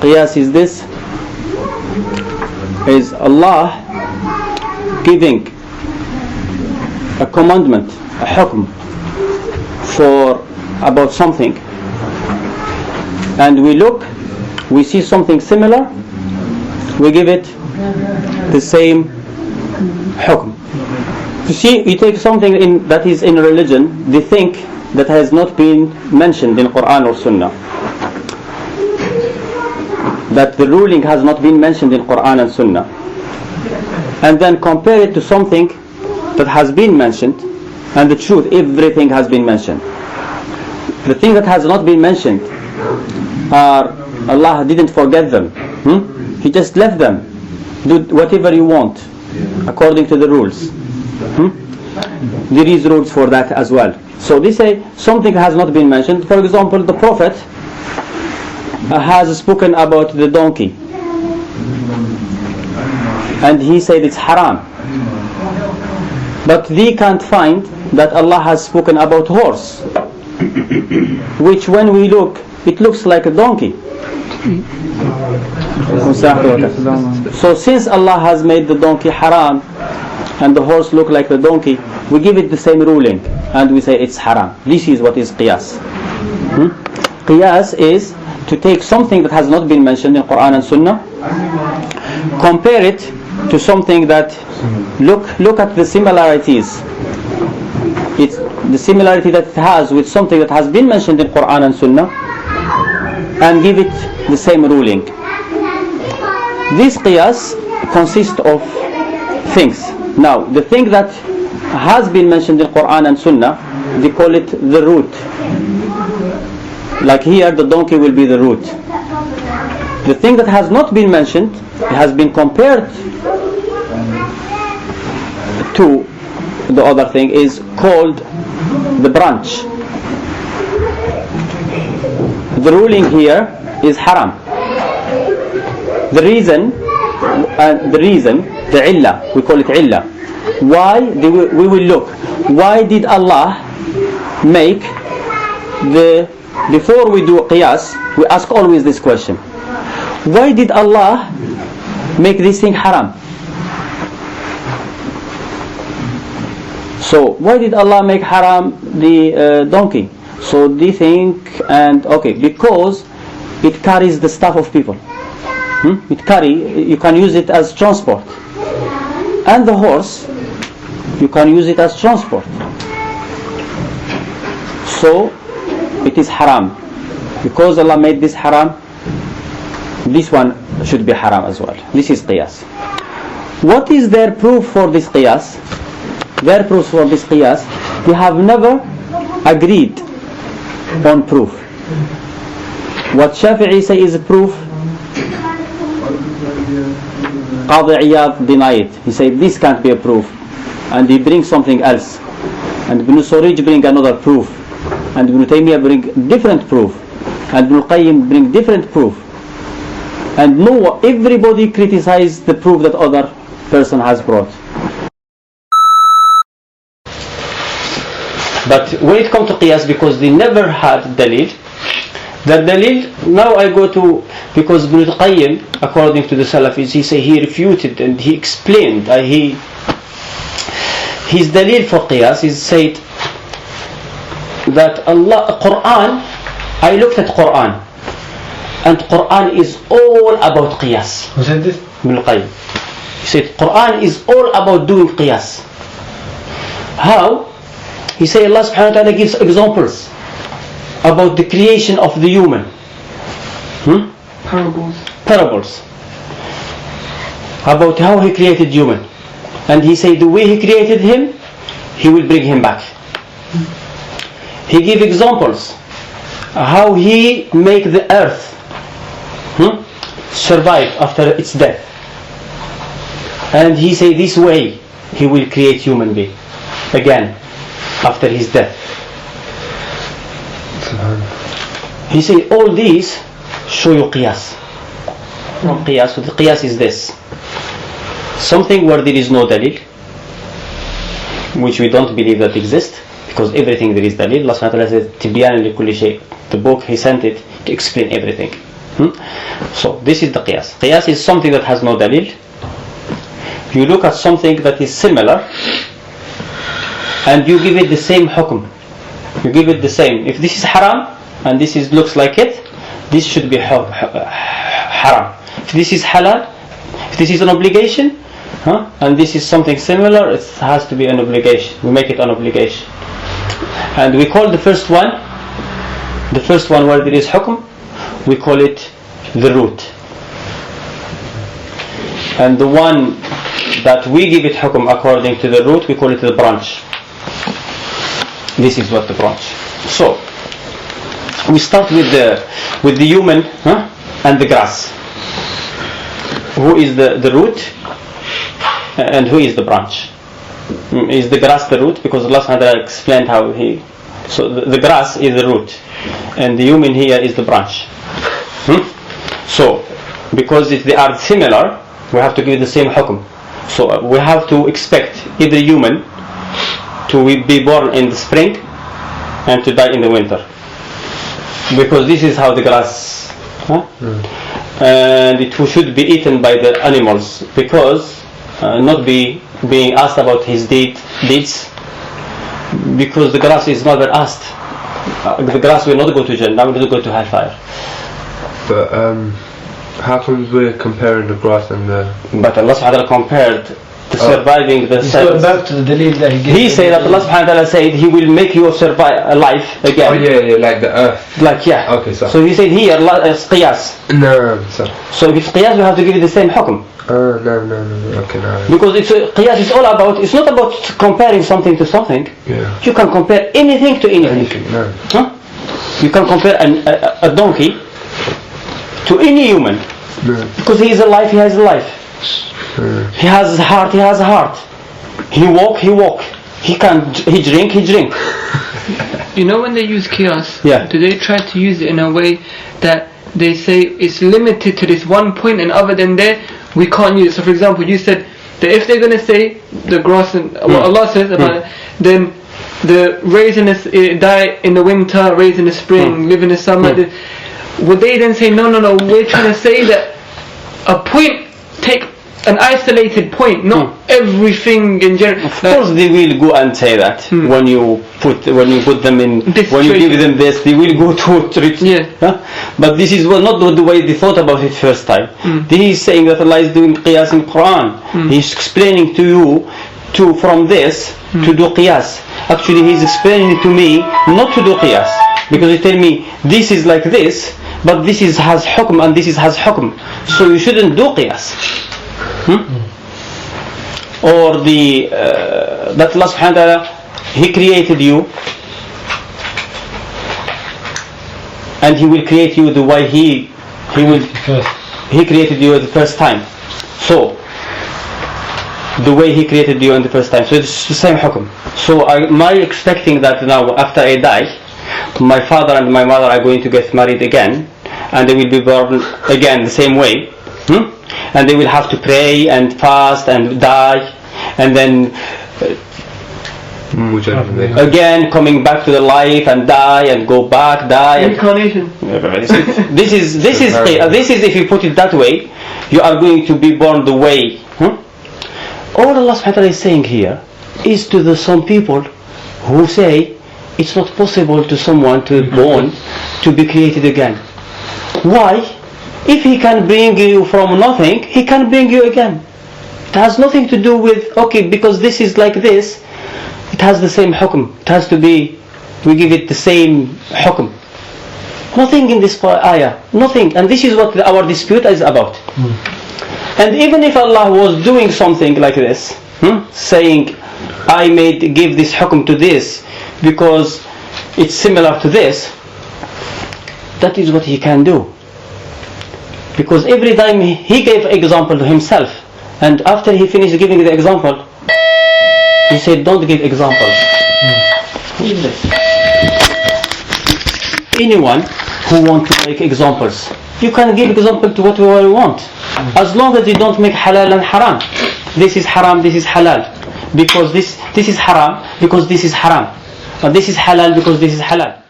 Qiyas is this, is Allah giving a commandment, a hukm for about something, and we look, we see something similar, we give it the same hukm. You see, you take something that is in religion, they think that has not been mentioned in Quran or Sunnah, that the ruling has not been mentioned in Quran and Sunnah, and then compare it to something that has been mentioned, and the truth, everything has been mentioned. The thing that has not been mentioned, Allah didn't forget them. He just left them. Do whatever you want according to the rules. There is rules for that as well. So they say something has not been mentioned. For example, the Prophet has spoken about the donkey, and he said it's haram. But they can't find that Allah has spoken about horse, which when we look, it looks like a donkey. So since Allah has made the donkey haram and the horse look like the donkey, we give it the same ruling and we say it's haram. This is what is qiyas. Qiyas is to take something that has not been mentioned in Quran and Sunnah, compare it to something that look at the similarities. It's the similarity that it has with something that has been mentioned in Quran and Sunnah, and give it the same ruling. This qiyas consists of things. Now, the thing that has been mentioned in Quran and Sunnah, they call it the root. Like here, the donkey will be the root. The thing that has not been mentioned, it has been compared to the other thing, is called the branch. The ruling here is haram. The reason, the illah, we call it illah. Why? We will look. Why did Allah make before we do qiyas, we ask always this question. Why did Allah make this thing haram? So why did Allah make haram the donkey? So they think, and okay, because it carries the stuff of people. You can use it as transport. And the horse, you can use it as transport. So it is haram. Because Allah made this haram, this one should be haram as well. This is qiyas. What is their proof for this qiyas? Their proof for this qiyas, they have never agreed on proof. What Shafi'i say is a proof, Qadi Iyad deny it. He said this can't be a proof, and he brings something else. And Ibn Suraj bring another proof, and Ibn Taymiyyah bring different proof, and Ibn Qayyim bring different proof. And no, everybody criticized the proof that other person has brought. But when it comes to qiyas, because they never had dalil, the dalil, now I go to, because Ibn Qayyim, according to the Salafis, he refuted and he explained, his dalil for qiyas is said that Quran, I looked at Quran, and Quran is all about qiyas. Who said this? Ibn Qayyim. He said Quran is all about doing qiyas. How? He said Allah subhanahu wa ta'ala gives examples about the creation of the human. Parables. About how he created human. And he said the way he created him, he will bring him back. He gave examples how he make the earth survive after its death. And he said this way he will create human being again after his death. He said all these show you qiyas. Qiyas, so the qiyas is this: something where there is no dalil, which we don't believe that exists, because everything there is dalil. Allah subhanahu wa ta'ala says, Tibyan li kulli shay. The book he sent it to explain everything. So this is the qiyas. Qiyas is something that has no dalil. You look at something that is similar and you give it the same hukum. You give it the same. If this is haram and this looks like it, this should be haram. If this is halal, if this is an obligation, and this is something similar, it has to be an obligation. We make it an obligation. And we call the first one where there is hukum, we call it the root. And the one that we give it hukum according to the root, we call it the branch. This is what the branch. So we start with the human and the grass. Who is the root and who is the branch? Is the grass the root? Because Allah subhanahu wa ta'ala explained how so the grass is the root and the human here is the branch. So because if they are similar, we have to give the same hukum. So we have to expect either human to be born in the spring and to die in the winter, because this is how the grass and it should be eaten by the animals, because not being asked about his deeds, because the grass is never asked. The grass will not go to Jannah, will not go to hellfire. But how come we're comparing the grass and the... But Allah subhanahu wa ta'ala compared the surviving the cells. Back to the dalil that he said that Allah subhanahu wa ta'ala said He will make you survive alive again. Oh yeah, like the earth. Like Okay, so He said here qiyas. No, so if it's qiyas, we have to give it the same hukum. No. Okay, no. Because qiyas is all about, it's not about comparing something to something. Yeah. You can compare anything to anything. No. You can compare a donkey to any human. No. Because he is alive, he has a life. He has a heart, he has a heart. He walk. He drink. You know when they use qiyas, do they try to use it in a way that they say it's limited to this one point, and other than there we can't use it? So for example, you said that if they're going to say the grass and what Allah says about it, then the raise in the die in the winter, raise in the spring, live in the summer, would they then say no, we're trying to say that a point, take an isolated point, not everything in general. Of course they will go and say that when you put them in, when you give them this, they will go to it. But this is not the way they thought about it first time. He is saying that Allah is doing qiyas in Quran. He's explaining to you from this to do qiyas. Actually he's explaining to me not to do qiyas, because he tell me this is like this, but this has hukm and this has hukm, so you shouldn't do qiyas. Or that Allah subhanahu wa ta'ala, He created you and He will create you the way He created you the first time. So the way He created you in the first time, so it's the same hukum. So am I expecting that now after I die, my father and my mother are going to get married again and they will be born again the same way? And they will have to pray and fast and die, and then again coming back to the life and die and go back, die. Incarnation. This is if you put it that way, you are going to be born the way. All Allah subhanahu wa ta'ala is saying here is to some people who say it's not possible to someone to be born to be created again. Why? If He can bring you from nothing, He can bring you again. It has nothing to do with, because this is like this, it has the same hukum. It has to be, we give it the same hukum. Nothing in this ayah, nothing. And this is what our dispute is about. And even if Allah was doing something like this, saying, I give this hukum to this because it's similar to this, that is what He can do. Because every time He gave example to Himself, and after He finished giving the example, He said, don't give examples. Leave this. Anyone who wants to make examples, you can give example to whatever you want, as long as you don't make halal and haram. This is haram, this is halal, because this is haram, because this is haram, or this is halal, because this is halal.